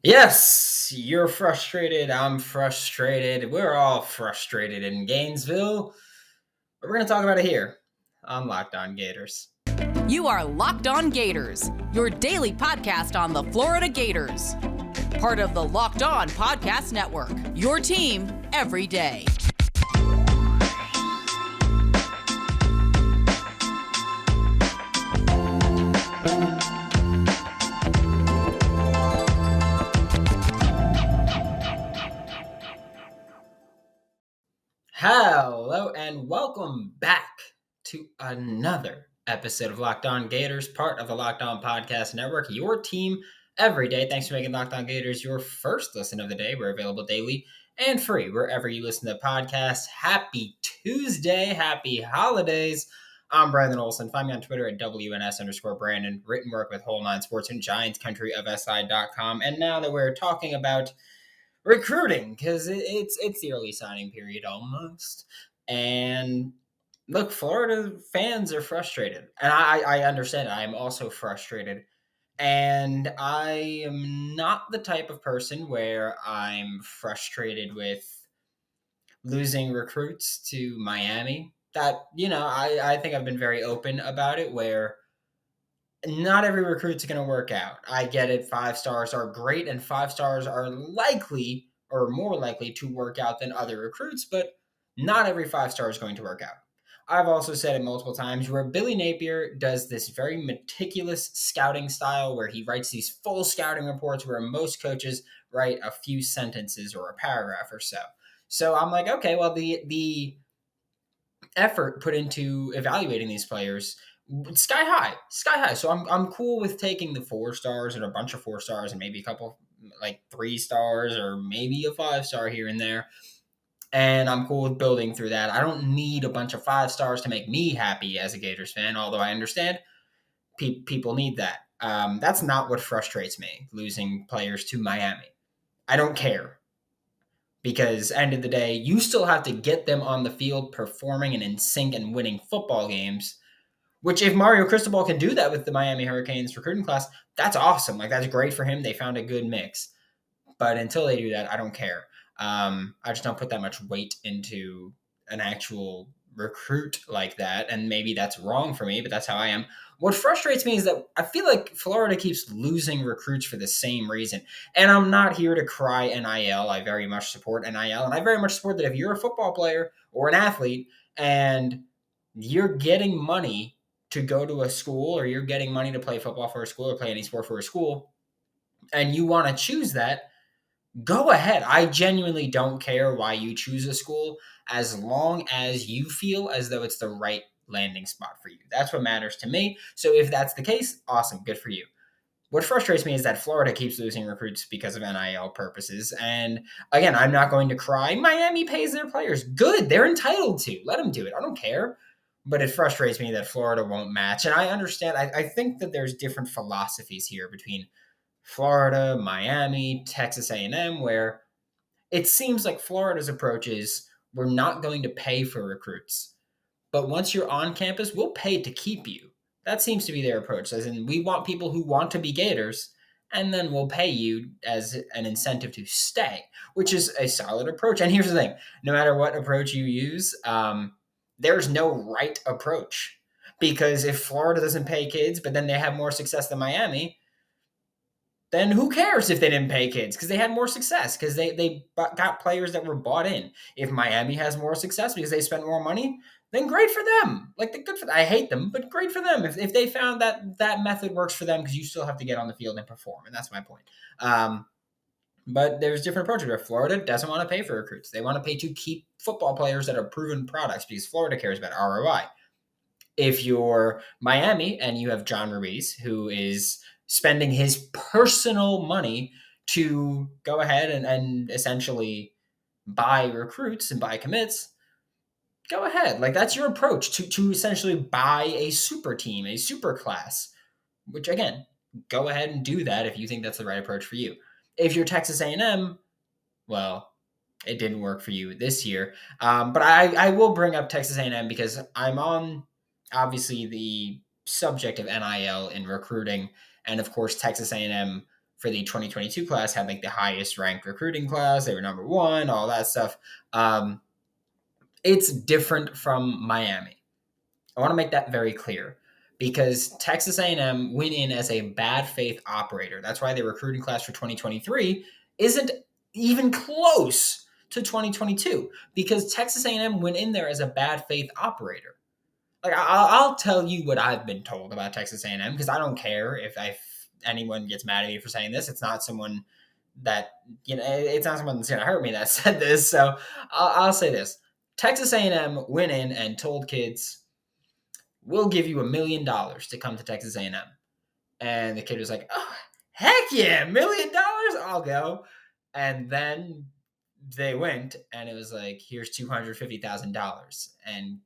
Yes, you're frustrated. I'm frustrated. We're all frustrated in Gainesville. But we're going to talk about it here on Locked On Gators. You are Locked On Gators, your daily podcast on the Florida Gators. Part of the Locked On Podcast Network, your team every day. Hello and welcome back to another episode of Locked On Gators, part of the Locked On Podcast Network, your team every day. Thanks for making Locked On Gators your first listen of the day. We're available daily and free wherever you listen to podcasts. Happy Tuesday. Happy holidays. I'm Brandon Olson. Find me on Twitter at WNS_Brandon. Written work with Whole Nine Sports and Giants Country of SI.com. And now that we're talking about recruiting, because it's the early signing period almost, and look, Florida fans are frustrated, and I understand it. I am also frustrated, and I am not the type of person where I'm frustrated with losing recruits to Miami. That, I think I've been very open about it, where not every recruit's going to work out. I get it. 5 stars are great, and 5 stars are likely or more likely to work out than other recruits, but not every 5 star is going to work out. I've also said it multiple times where Billy Napier does this very meticulous scouting style where he writes these full scouting reports where most coaches write a few sentences or a paragraph or so. So I'm like, okay, well, the effort put into evaluating these players sky high. So I'm cool with taking the 4 stars and a bunch of 4 stars and maybe a couple like 3 stars or maybe a 5 star here and there. And I'm cool with building through that. I don't need a bunch of 5 stars to make me happy as a Gators fan, although I understand people need that. That's not what frustrates me, losing players to Miami. I don't care, because end of the day, you still have to get them on the field performing and in sync and winning football games. Which, if Mario Cristobal can do that with the Miami Hurricanes recruiting class, that's awesome. Like, that's great for him. They found a good mix. But until they do that, I don't care. I just don't put that much weight into an actual recruit like that. And maybe that's wrong for me, but that's how I am. What frustrates me is that I feel like Florida keeps losing recruits for the same reason. And I'm not here to cry NIL. I very much support NIL. And I very much support that if you're a football player or an athlete and you're getting money to go to a school, or you're getting money to play football for a school or play any sport for a school, and you want to choose that, go ahead. I genuinely don't care why you choose a school, as long as you feel as though it's the right landing spot for you. That's what matters to me. So if that's the case, awesome, good for you. What frustrates me is that Florida keeps losing recruits because of NIL purposes. And again, I'm not going to cry. Miami pays their players. Good. They're entitled to. Let them do it. I don't care. But it frustrates me that Florida won't match. And I understand. I think that there's different philosophies here between Florida, Miami, Texas A&M, where it seems like Florida's approach is we're not going to pay for recruits. But once you're on campus, we'll pay to keep you. That seems to be their approach. As in, we want people who want to be Gators, and then we'll pay you as an incentive to stay, which is a solid approach. And here's the thing: no matter what approach you use, there's no right approach. Because if Florida doesn't pay kids, but then they have more success than Miami, then who cares if they didn't pay kids? Because they had more success, because they got players that were bought in. If Miami has more success because they spent more money, then great for them. Like, the good for them. I hate them, but great for them. If they found that method works for them, because you still have to get on the field and perform, and that's my point. But there's different approaches where Florida doesn't want to pay for recruits. They want to pay to keep football players that are proven products, because Florida cares about ROI. If you're Miami and you have John Ruiz, who is spending his personal money to go ahead and essentially buy recruits and buy commits, go ahead. Like, that's your approach to essentially buy a super team, a super class, which, again, go ahead and do that if you think that's the right approach for you. If you're Texas A&M, well, it didn't work for you this year. But I will bring up Texas A&M because I'm on, obviously, the subject of NIL in recruiting. And of course, Texas A&M for the 2022 class had like the highest ranked recruiting class. They were number one, all that stuff. It's different from Miami. I want to make that very clear because Texas A&M went in as a bad faith operator. That's why the recruiting class for 2023 isn't even close to 2022 because Texas A&M went in there as a bad faith operator. Like I'll tell you what I've been told about Texas A&M because I don't care if anyone gets mad at me for saying this. It's not someone that it's not someone that's gonna hurt me that said this. So I'll say this: Texas A&M went in and told kids, "We'll give you $1 million to come to Texas A&M," and the kid was like, "Oh, heck yeah, $1 million! I'll go." And then they went, and it was like, "Here's $250,000," and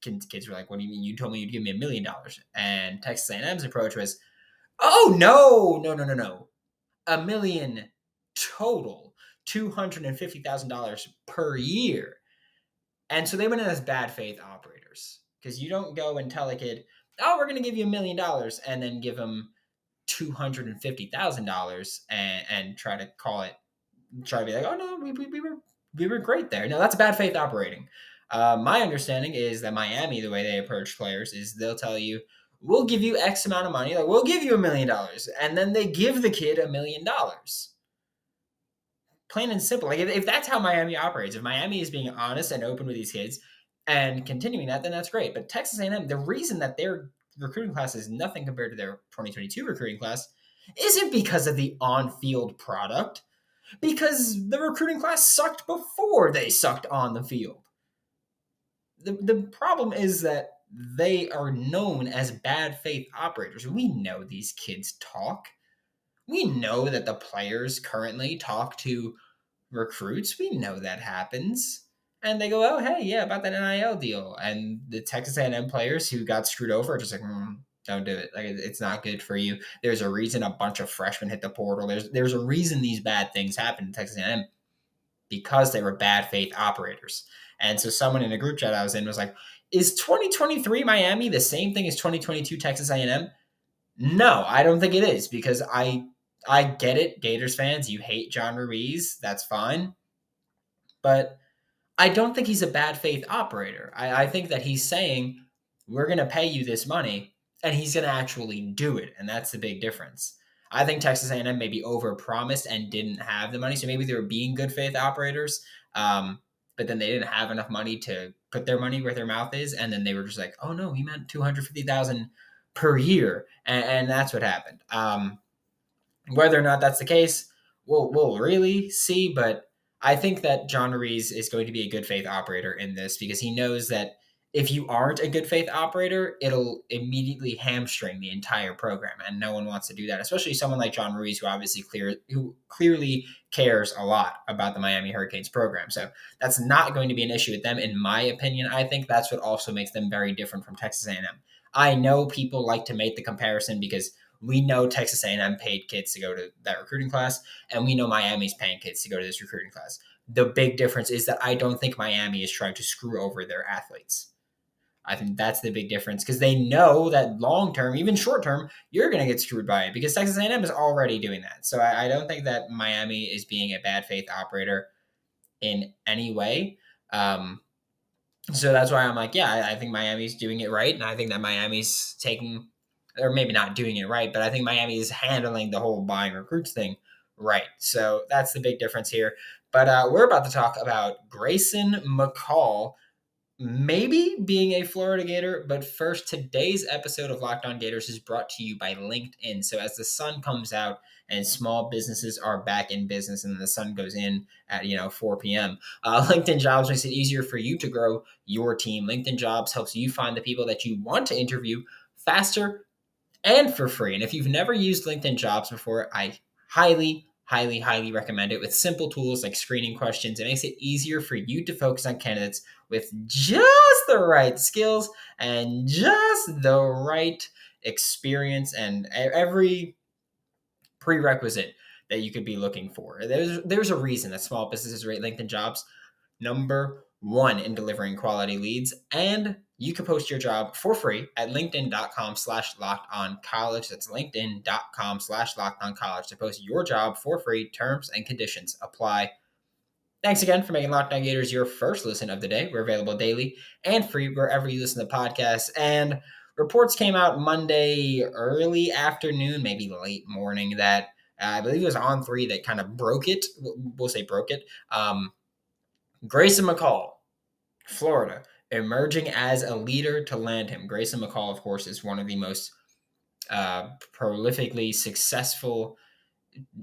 kids were like, "What do you mean? You told me you'd give me $1 million." And Texas A&M's approach was, "Oh no, $1 million total, $250,000 per year." And so they went in as bad faith operators because you don't go and tell a kid, "Oh, we're going to give you $1 million," and then give them $250,000 and try to be like, "Oh no, we were great there." No, that's bad faith operating. My understanding is that Miami, the way they approach players is they'll tell you, "We'll give you X amount of money. Like, we'll give you $1 million," and then they give the kid $1 million. Plain and simple. Like if that's how Miami operates, if Miami is being honest and open with these kids and continuing that, then that's great. But Texas A&M, the reason that their recruiting class is nothing compared to their 2022 recruiting class isn't because of the on-field product, because the recruiting class sucked before they sucked on the field. The problem is that they are known as bad faith operators. We know these kids talk. We know that the players currently talk to recruits. We know that happens. And they go, "Oh, hey, yeah, about that NIL deal." And the Texas A&M players who got screwed over are just like, "Don't do it. Like, it's not good for you." There's a reason a bunch of freshmen hit the portal. There's a reason these bad things happen in Texas A&M because they were bad faith operators. And so someone in a group chat I was in was like, "Is 2023 Miami the same thing as 2022 Texas A&M?" No, I don't think it is because I get it, Gators fans, you hate John Ruiz. That's fine. But I don't think he's a bad faith operator. I think that he's saying, "We're going to pay you this money," and he's going to actually do it. And that's the big difference. I think Texas A&M maybe overpromised and didn't have the money. So maybe they were being good faith operators, but then they didn't have enough money to put their money where their mouth is. And then they were just like, "Oh no, we meant $250,000 per year." And that's what happened. Whether or not that's the case, we'll really see. But I think that John Ruiz is going to be a good faith operator in this because he knows that if you aren't a good faith operator, it'll immediately hamstring the entire program, and no one wants to do that. Especially someone like John Ruiz, who clearly cares a lot about the Miami Hurricanes program. So that's not going to be an issue with them, in my opinion. I think that's what also makes them very different from Texas A&M. I know people like to make the comparison because we know Texas A&M paid kids to go to that recruiting class, and we know Miami's paying kids to go to this recruiting class. The big difference is that I don't think Miami is trying to screw over their athletes. I think that's the big difference because they know that long term, even short term, you're going to get screwed by it because Texas A&M is already doing that. So I don't think that Miami is being a bad faith operator in any way. So that's why I'm like, yeah, I think Miami's doing it right, and I think that Miami's taking, or maybe not doing it right, but I think Miami is handling the whole buying recruits thing right. So that's the big difference here. But we're about to talk about Grayson McCall maybe being a Florida Gator. But first, today's episode of Locked On Gators is brought to you by LinkedIn. So as the sun comes out and small businesses are back in business and the sun goes in at 4 p.m., LinkedIn Jobs makes it easier for you to grow your team. LinkedIn Jobs helps you find the people that you want to interview faster and for free. And if you've never used LinkedIn Jobs before, I highly recommend it. With simple tools like screening questions, it makes it easier for you to focus on candidates with just the right skills and just the right experience and every prerequisite that you could be looking for. There's a reason that small businesses rate LinkedIn Jobs number one in delivering quality leads, and you can post your job for free at linkedin.com/lockedoncollege. That's linkedin.com/lockedoncollege to post your job for free. Terms and conditions apply. Thanks again for making Locked On Gators your first listen of the day. We're available daily and free wherever you listen to podcasts. And reports came out Monday early afternoon, maybe late morning, that I believe it was On3 that kind of broke it. We'll say broke it. Grayson McCall, Florida, emerging as a leader to land him. Grayson McCall, of course, is one of the most prolifically successful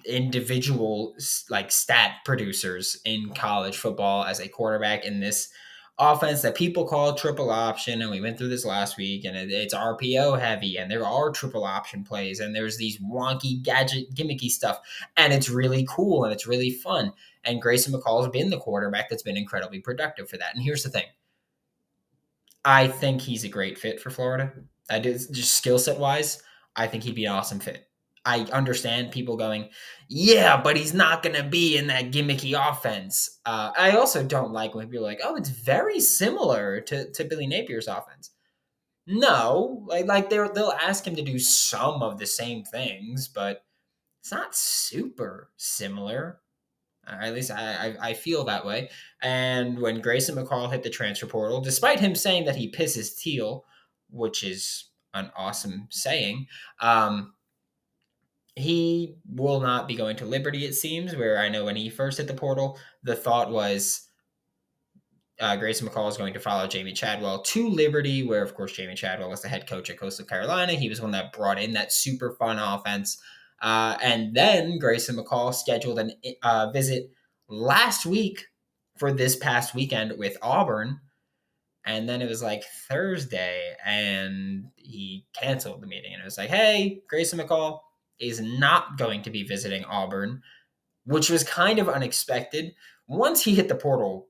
individual stat producers in college football as a quarterback in this offense that people call triple option. And we went through this last week, and it's RPO heavy, and there are triple option plays, and there's these wonky gadget gimmicky stuff, and it's really cool and it's really fun. And Grayson McCall has been the quarterback that's been incredibly productive for that. And here's the thing. I think he's a great fit for Florida. I do, just skill set wise, I think he'd be an awesome fit. I understand people going, yeah, but he's not going to be in that gimmicky offense. I also don't like when people are like, oh, it's very similar to Billy Napier's offense. No, they'll ask him to do some of the same things, but it's not super similar. At least I feel that way. And when Grayson McCall hit the transfer portal, despite him saying that he pisses teal, which is an awesome saying, he will not be going to Liberty, it seems, where I know when he first hit the portal, the thought was Grayson McCall is going to follow Jamie Chadwell to Liberty, where, of course, Jamie Chadwell was the head coach at Coastal Carolina. He was one that brought in that super fun offense. And then Grayson McCall scheduled a visit last week for this past weekend with Auburn. And then it was like Thursday, and he canceled the meeting. And it was like, hey, Grayson McCall is not going to be visiting Auburn, which was kind of unexpected. Once he hit the portal,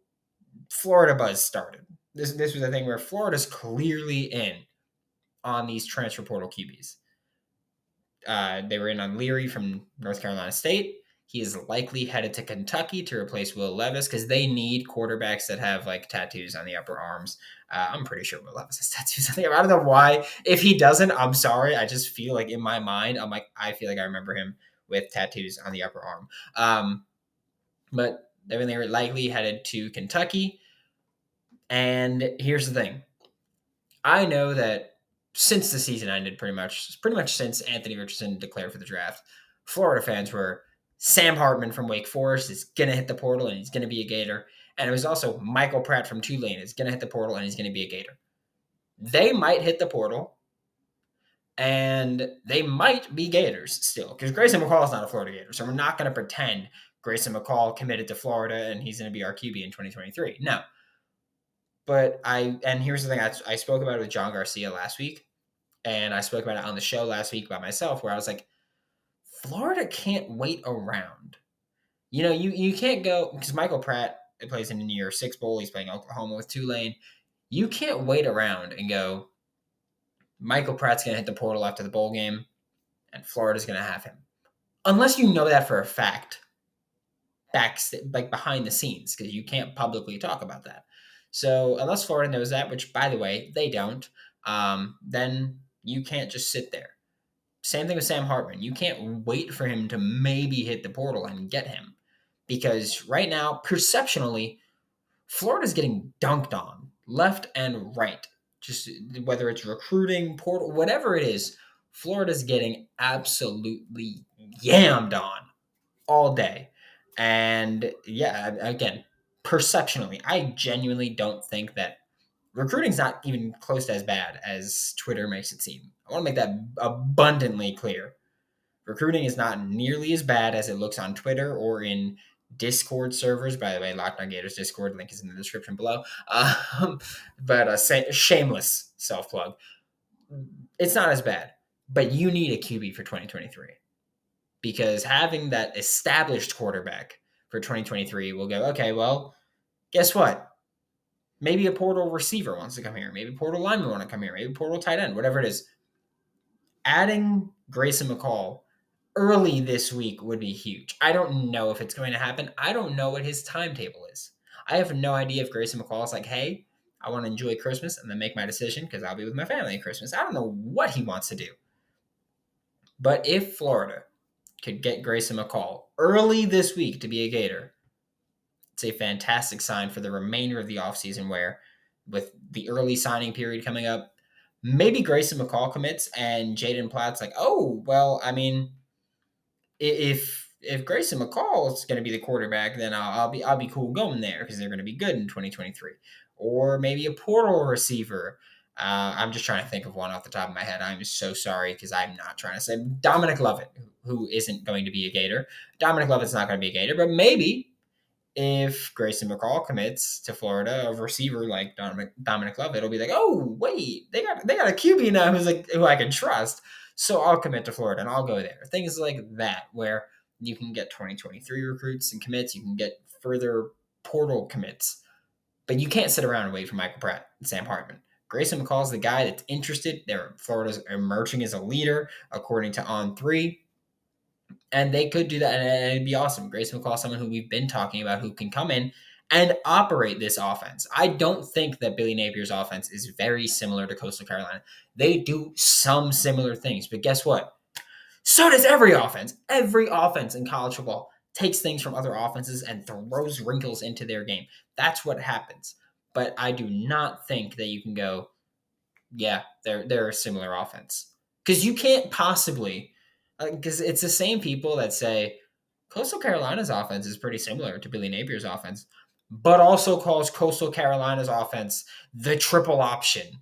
Florida buzz started. This was a thing where Florida's clearly in on these transfer portal QBs. They were in on Leary from North Carolina State. He is likely headed to Kentucky to replace Will Levis because they need quarterbacks that have tattoos on the upper arms. I'm pretty sure Will Levis has tattoos on the upper arms. I don't know why. If he doesn't, I'm sorry. I just feel like in my mind, I feel like I remember him with tattoos on the upper arm. But they were likely headed to Kentucky. And here's the thing. I know that since the season ended, pretty much since Anthony Richardson declared for the draft, Florida fans were Sam Hartman from Wake Forest is going to hit the portal and he's going to be a Gator. And it was also Michael Pratt from Tulane is going to hit the portal and he's going to be a Gator. They might hit the portal and they might be Gators still because Grayson McCall is not a Florida Gator. So we're not going to pretend Grayson McCall committed to Florida and he's going to be our QB in 2023. No. But here's the thing, I spoke about it with John Garcia last week, and I spoke about it on the show last week by myself, where I was like, Florida can't wait around. You can't go, because Michael Pratt plays in the New Year's Six Bowl, he's playing Oklahoma with Tulane. You can't wait around and go, Michael Pratt's going to hit the portal after the bowl game, and Florida's going to have him. Unless you know that for a fact, behind the scenes, because you can't publicly talk about that. So unless Florida knows that, which, by the way, they don't, then you can't just sit there. Same thing with Sam Hartman. You can't wait for him to maybe hit the portal and get him. Because right now, perceptionally, Florida's getting dunked on left and right. Just whether it's recruiting, portal, whatever it is, Florida's getting absolutely yammed on all day. And yeah, again, perceptionally, I genuinely don't think that recruiting's not even close to as bad as Twitter makes it seem. I want to make that abundantly clear. Recruiting is not nearly as bad as it looks on Twitter or in Discord servers. By the way, Locked On Gators Discord link is in the description below. But shameless self-plug. It's not as bad, but you need a QB for 2023. Because having that established quarterback for 2023 will go, okay, well, guess what? Maybe a portal receiver wants to come here. Maybe a portal lineman want to come here. Maybe a portal tight end, whatever it is. Adding Grayson McCall early this week would be huge. I don't know if it's going to happen. I don't know what his timetable is. I have no idea if Grayson McCall is like, hey, I want to enjoy Christmas and then make my decision because I'll be with my family at Christmas. I don't know what he wants to do. But if Florida could get Grayson McCall early this week to be a Gator, it's a fantastic sign for the remainder of the offseason where, with the early signing period coming up, maybe Grayson McCall commits and Jaden Platt's like, oh, well, I mean, if Grayson McCall is going to be the quarterback, then I'll be cool going there because they're going to be good in 2023. Or maybe a portal receiver. I'm just trying to think of one off the top of my head. I'm so sorry because I'm not trying to say Dominic Lovett, who isn't going to be a Gator. Dominic Lovett's not going to be a Gator, but maybe if Grayson McCall commits to Florida, a receiver like Dominic Lovett, it'll be like, oh wait, they got a QB now who I can trust. So I'll commit to Florida and I'll go there. Things like that where you can get 2023 recruits and commits, you can get further portal commits, but you can't sit around and wait for Michael Pratt and Sam Hartman. Grayson McCall is the guy that's interested. Florida's emerging as a leader, according to On3. And they could do that, and it'd be awesome. Grayson McCall is someone who we've been talking about who can come in and operate this offense. I don't think that Billy Napier's offense is very similar to Coastal Carolina. They do some similar things, but guess what? So does every offense. Every offense in college football takes things from other offenses and throws wrinkles into their game. That's what happens. But I do not think that you can go, yeah, they're a similar offense. Because you can't possibly, because it's the same people that say Coastal Carolina's offense is pretty similar to Billy Napier's offense, but also calls Coastal Carolina's offense the triple option.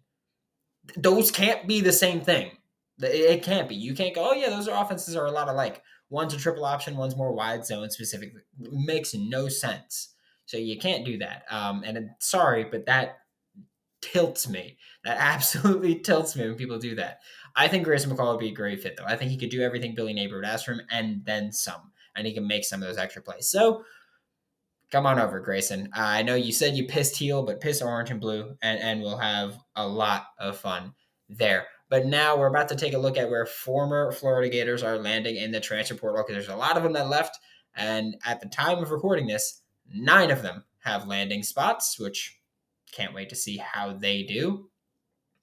Those can't be the same thing. It can't be. You can't go, oh yeah, those offenses are a lot alike. One's a triple option, one's more wide zone specific. It makes no sense. So you can't do that. Sorry, but that tilts me. That absolutely tilts me when people do that. I think Grayson McCall would be a great fit, though. I think he could do everything Billy Napier would ask for him and then some. And he can make some of those extra plays. So come on over, Grayson. I know you said you pissed teal, but piss orange and blue, and we'll have a lot of fun there. But now we're about to take a look at where former Florida Gators are landing in the transfer portal because there's a lot of them that left. And at the time of recording this, 9 of them have landing spots, which can't wait to see how they do.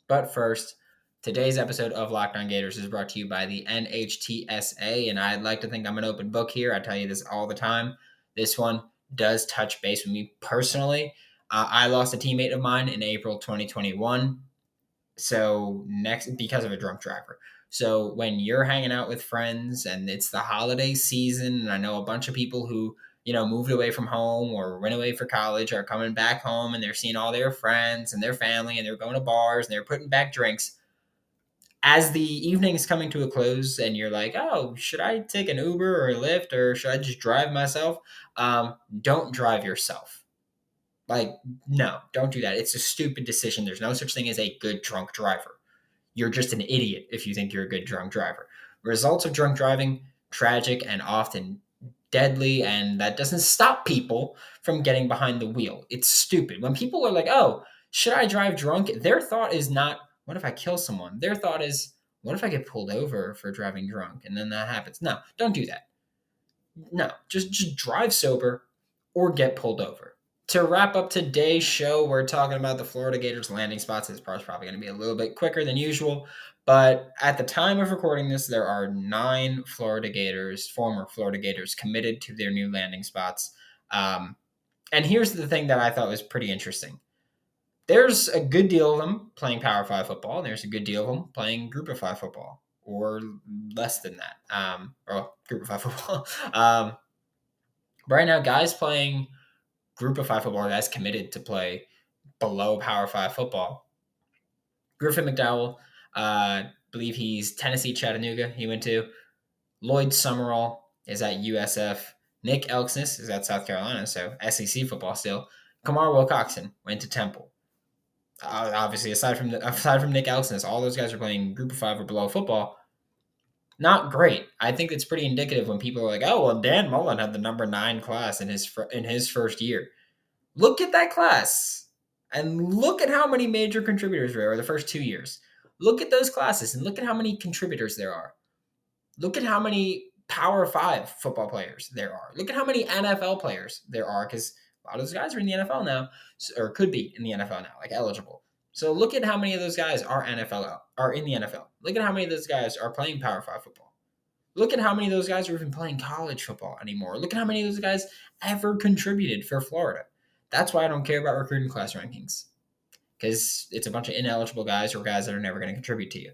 But first, today's episode of Locked On Gators is brought to you by the NHTSA, and I'd like to think I'm an open book here. I tell you this all the time. This one does touch base with me personally. I lost a teammate of mine in April 2021. Because of a drunk driver. So when you're hanging out with friends and it's the holiday season, and I know a bunch of people who, moved away from home or went away for college are coming back home and they're seeing all their friends and their family and they're going to bars and they're putting back drinks. As the evening is coming to a close and you're like, oh, should I take an Uber or a Lyft or should I just drive myself? Don't drive yourself. No, don't do that. It's a stupid decision. There's no such thing as a good drunk driver. You're just an idiot if you think you're a good drunk driver. Results of drunk driving, tragic and often deadly, and that doesn't stop people from getting behind the wheel. It's stupid. When people are like, oh, should I drive drunk? Their thought is not, what if I kill someone? Their thought is, what if I get pulled over for driving drunk? And then that happens. No, don't do that. No, just drive sober or get pulled over. To wrap up today's show, we're talking about the Florida Gators landing spots. This part's probably going to be a little bit quicker than usual, but at the time of recording this, there are 9 former Florida Gators, committed to their new landing spots. And here's the thing that I thought was pretty interesting. There's a good deal of them playing Power 5 football, and there's a good deal of them playing Group of 5 football, or less than that, Group of 5 football. Right now, guys playing Group of 5 football, guys committed to play below Power 5 football. Griffin McDowell, believe he's Tennessee Chattanooga. He went to. Lloyd Summerall is at USF. Nick Elksnis is at South Carolina, so SEC football still. Kamar Wilcoxon went to Temple. Obviously, aside from Nick Elksnis, all those guys are playing Group of 5 or below football. Not great. I think it's pretty indicative when people are like, oh, well, Dan Mullen had the number 9 class in his first year. Look at that class and look at how many major contributors there are the first 2 years. Look at those classes and look at how many contributors there are. Look at how many Power 5 football players there are. Look at how many NFL players there are, because A lot of those guys are in the NFL now, or could be in the NFL now, like eligible. So look at how many of those guys are in the NFL. Look at how many of those guys are playing Power 5 football. Look at how many of those guys are even playing college football anymore. Look at how many of those guys ever contributed for Florida. That's why I don't care about recruiting class rankings, because it's a bunch of ineligible guys or guys that are never going to contribute to you.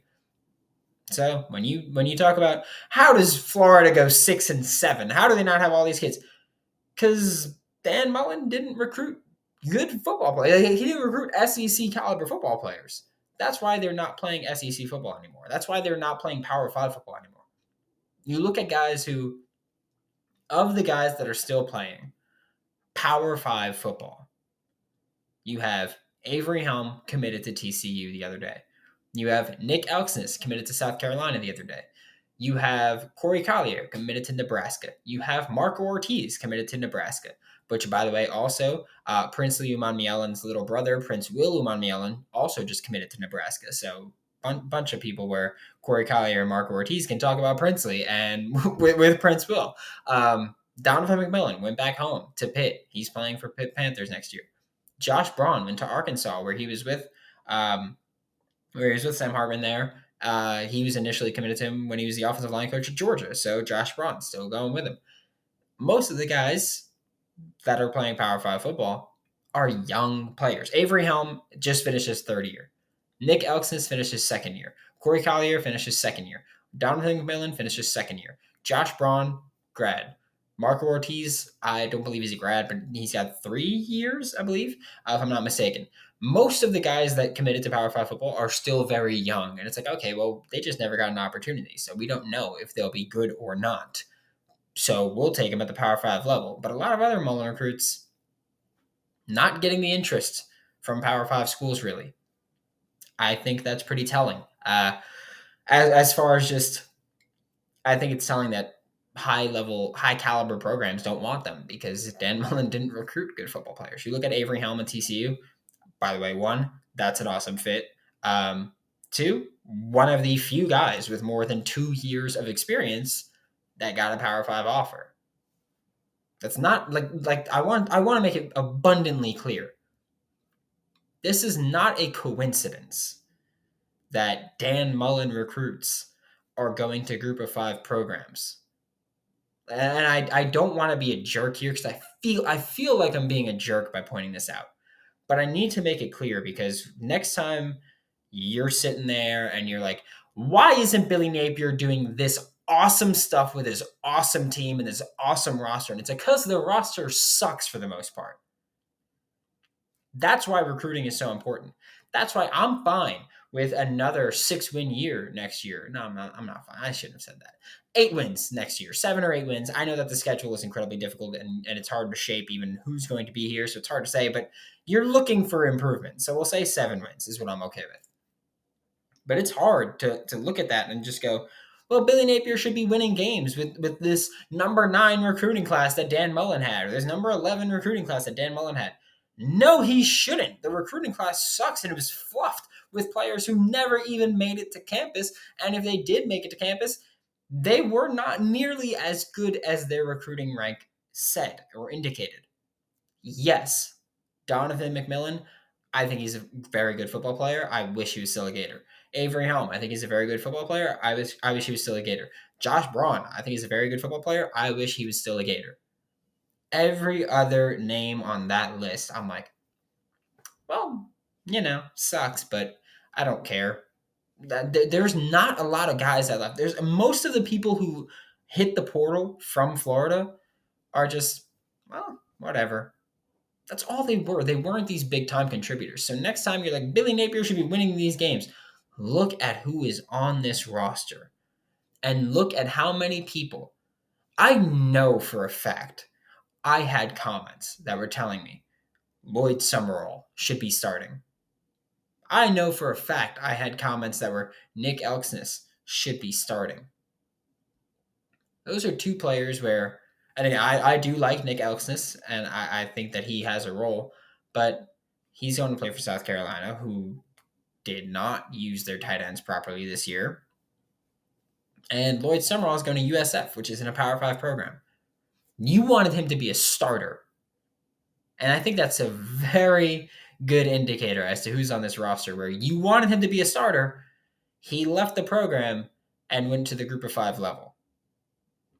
So when you talk about how does Florida go 6-7, how do they not have all these kids? Because Dan Mullen didn't recruit good football players. He didn't recruit SEC caliber football players. That's why they're not playing SEC football anymore. That's why they're not playing Power 5 football anymore. You look at guys who, of the guys that are still playing Power 5 football, you have Avery Helm committed to TCU the other day. You have Nick Elksnis committed to South Carolina the other day. You have Corey Collier committed to Nebraska. You have Marco Ortiz committed to Nebraska, which, by the way, also Princely Umanmielon's little brother, Prince Will Umanmielon, also just committed to Nebraska. So bunch of people where Corey Collier and Marco Ortiz can talk about Princely and with Prince Will. Donovan McMillan went back home to Pitt. He's playing for Pitt Panthers next year. Josh Braun went to Arkansas, where he was with Sam Hartman there. He was initially committed to him when he was the offensive line coach at Georgia. So Josh Braun still going with him. Most of the guys that are playing Power 5 football are young players. Avery Helm just finished his third year. Nick Elksnis finished his second year. Corey Collier finished his second year. Donovan McMillan finished his second year. Josh Braun, grad. Marco Ortiz, I don't believe he's a grad, but he's got 3 years, I believe, if I'm not mistaken. Most of the guys that committed to Power 5 football are still very young. And it's like, okay, well, they just never got an opportunity. So we don't know if they'll be good or not. So we'll take them at the Power 5 level. But a lot of other Mullen recruits not getting the interest from Power 5 schools, really. I think that's pretty telling. As far as just, I think it's telling that high caliber programs don't want them because Dan Mullen didn't recruit good football players. You look at Avery Helm and TCU. By the way, 1, that's an awesome fit. 2, one of the few guys with more than 2 years of experience that got a Power 5 offer. That's not like I want to make it abundantly clear. This is not a coincidence that Dan Mullen recruits are going to Group of 5 programs. And I don't want to be a jerk here because I feel like I'm being a jerk by pointing this out. But I need to make it clear because next time you're sitting there and you're like, why isn't Billy Napier doing this awesome stuff with his awesome team and his awesome roster? And it's because the roster sucks for the most part. That's why recruiting is so important. That's why I'm fine with another 6-win year next year. No, I'm not fine. I shouldn't have said that. 8 wins next year, 7 or 8 wins. I know that the schedule is incredibly difficult and it's hard to shape even who's going to be here. So it's hard to say, but you're looking for improvement. So we'll say 7 wins is what I'm okay with. But it's hard to look at that and just go, well, Billy Napier should be winning games with this number 9 recruiting class that Dan Mullen had, or this number 11 recruiting class that Dan Mullen had. No, he shouldn't. The recruiting class sucks and it was fluffed with players who never even made it to campus. And if they did make it to campus, they were not nearly as good as their recruiting rank said or indicated. Yes, Donovan McMillan, I think he's a very good football player. I wish he was still a Gator. Avery Helm, I think he's a very good football player. I wish he was still a Gator. Josh Braun, I think he's a very good football player. I wish he was still a Gator. Every other name on that list, I'm like, well, sucks, but I don't care. There's not a lot of guys that left. There's most of the people who hit the portal from Florida are just, well, whatever. That's all they were. They weren't these big time contributors. So next time you're like, Billy Napier should be winning these games, look at who is on this roster and look at how many people. I know for a fact I had comments that were telling me Lloyd Summerall should be starting. I know for a fact I had comments that were Nick Elksnis should be starting. Those are 2 players where, and again, I do like Nick Elksnis, and I think that he has a role, but he's going to play for South Carolina, who did not use their tight ends properly this year. And Lloyd Summerall is going to USF, which is in a Power 5 program. You wanted him to be a starter. And I think that's a very good indicator as to who's on this roster where you wanted him to be a starter. He left the program and went to the group of 5 level.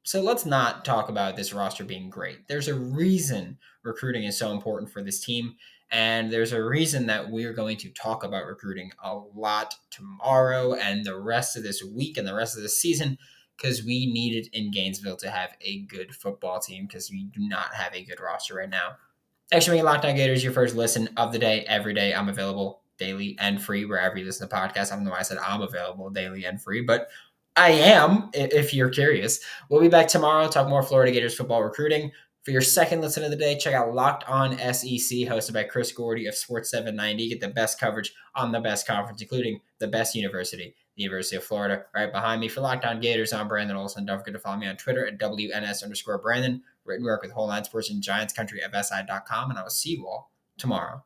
So let's not talk about this roster being great. There's a reason recruiting is so important for this team. And there's a reason that we're going to talk about recruiting a lot tomorrow and the rest of this week and the rest of the season, because we needed in Gainesville to have a good football team because we do not have a good roster right now. Thanks for making Locked On Gators your first listen of the day. Every day I'm available daily and free wherever you listen to podcasts. I don't know why I said I'm available daily and free, but I am, if you're curious. We'll be back tomorrow, talk more Florida Gators football recruiting. For your second listen of the day, check out Locked On SEC, hosted by Chris Gordy of Sports 790. Get the best coverage on the best conference, including the best university, the University of Florida. Right behind me for Locked On Gators, I'm Brandon Olson. Don't forget to follow me on Twitter at WNS_Brandon. Written work with Whole Nine Sports and Giants Country of SI.com, and I will see you all tomorrow.